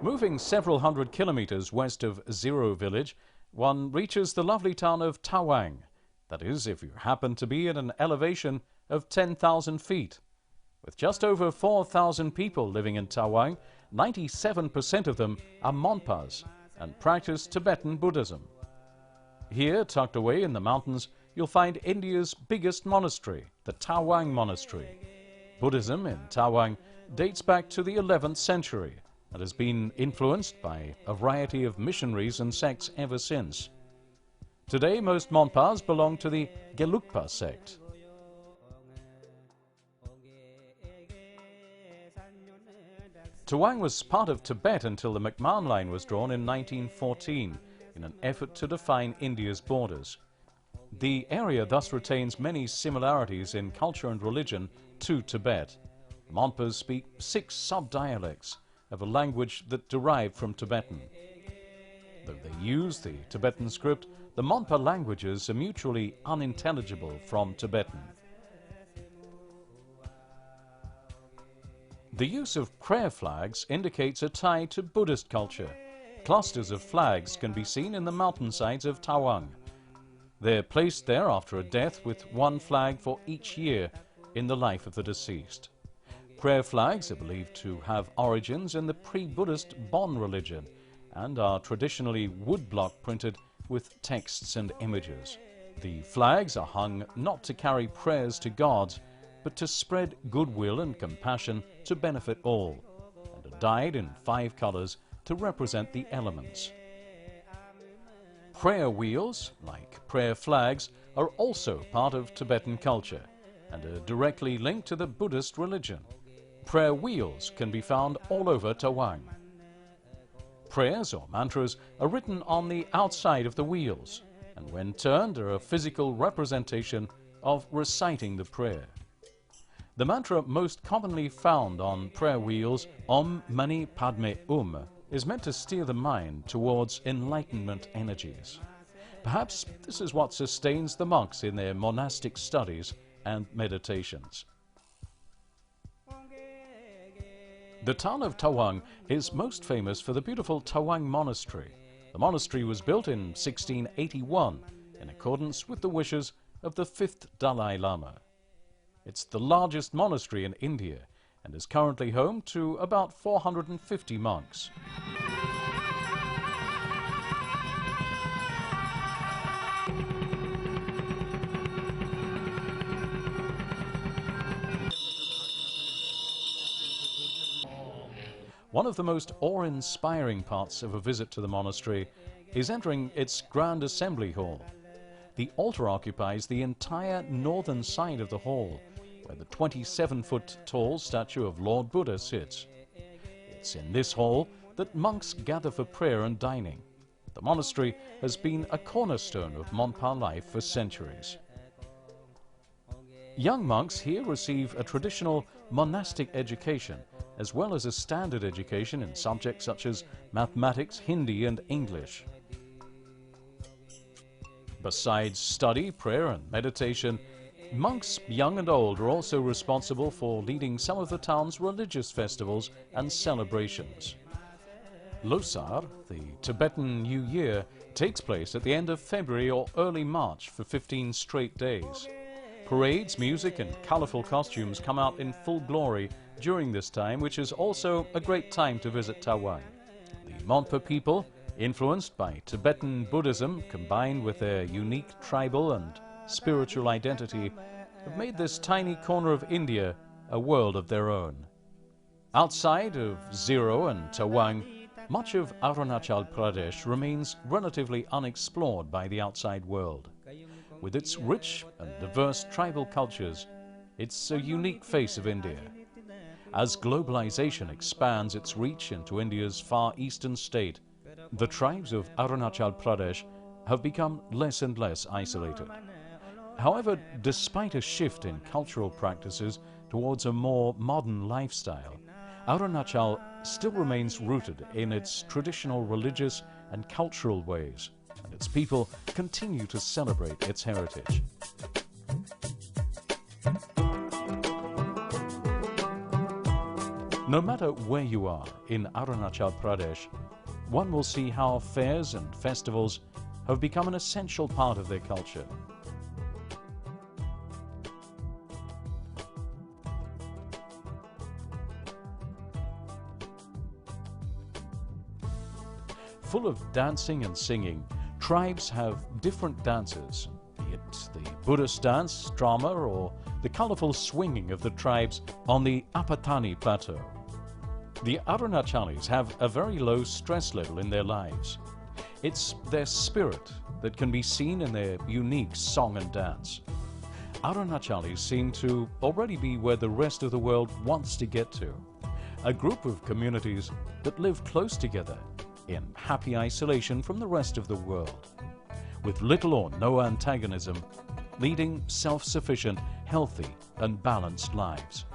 Moving several hundred kilometers west of Ziro village, one reaches the lovely town of Tawang. That is, if you happen to be at an elevation of 10,000 feet. With just over 4,000 people living in Tawang, 97% of them are Monpas and practice Tibetan Buddhism. Here, tucked away in the mountains, you'll find India's biggest monastery, the Tawang Monastery. Buddhism in Tawang dates back to the 11th century and has been influenced by a variety of missionaries and sects ever since. Today, most Monpas belong to the Gelugpa sect. Tawang was part of Tibet until the McMahon line was drawn in 1914 in an effort to define India's borders. The area thus retains many similarities in culture and religion to Tibet. The Monpas speak 6 sub-dialects of a language that derived from Tibetan. Though they use the Tibetan script, the Monpa languages are mutually unintelligible from Tibetan. The use of prayer flags indicates a tie to Buddhist culture. Clusters of flags can be seen in the mountainsides of Tawang. They're placed there after a death with one flag for each year in the life of the deceased. Prayer flags are believed to have origins in the pre-Buddhist Bon religion and are traditionally woodblock printed with texts and images. The flags are hung not to carry prayers to gods, but to spread goodwill and compassion to benefit all, and are dyed in 5 colors to represent the elements. Prayer wheels, like prayer flags, are also part of Tibetan culture and are directly linked to the Buddhist religion. Prayer wheels can be found all over Tawang. Prayers or mantras are written on the outside of the wheels, and when turned are a physical representation of reciting the prayer. The mantra most commonly found on prayer wheels, Om Mani Padme is meant to steer the mind towards enlightenment energies. Perhaps this is what sustains the monks in their monastic studies and meditations. The town of Tawang is most famous for the beautiful Tawang Monastery. The monastery was built in 1681 in accordance with the wishes of the 5th Dalai Lama. It's the largest monastery in India and is currently home to about 450 monks. One of the most awe-inspiring parts of a visit to the monastery is entering its grand assembly hall. The altar occupies the entire northern side of the hall, where the 27-foot-tall statue of Lord Buddha sits. It's in this hall that monks gather for prayer and dining. The monastery has been a cornerstone of Monpa life for centuries. Young monks here receive a traditional monastic education, as well as a standard education in subjects such as mathematics, Hindi, and English. Besides study, prayer, and meditation, monks, young and old, are also responsible for leading some of the town's religious festivals and celebrations. Losar, the Tibetan New Year, takes place at the end of February or early March for 15 straight days. Parades, music, and colorful costumes come out in full glory during this time, which is also a great time to visit Tawang. The Monpa people, influenced by Tibetan Buddhism combined with their unique tribal and spiritual identity, have made this tiny corner of India a world of their own. Outside of Ziro and Tawang, much of Arunachal Pradesh remains relatively unexplored by the outside world. With its rich and diverse tribal cultures, it's a unique face of India. As globalization expands its reach into India's far eastern state, the tribes of Arunachal Pradesh have become less and less isolated. However, despite a shift in cultural practices towards a more modern lifestyle, Arunachal still remains rooted in its traditional religious and cultural ways, and its people continue to celebrate its heritage. No matter where you are in Arunachal Pradesh, one will see how fairs and festivals have become an essential part of their culture. Full of dancing and singing, tribes have different dances, be it the Buddhist dance, drama, or the colorful swinging of the tribes on the Apatani Plateau. The Arunachalis have a very low stress level in their lives. It's their spirit that can be seen in their unique song and dance. Arunachalis seem to already be where the rest of the world wants to get to, a group of communities that live close together in happy isolation from the rest of the world, with little or no antagonism, leading self-sufficient, healthy and balanced lives.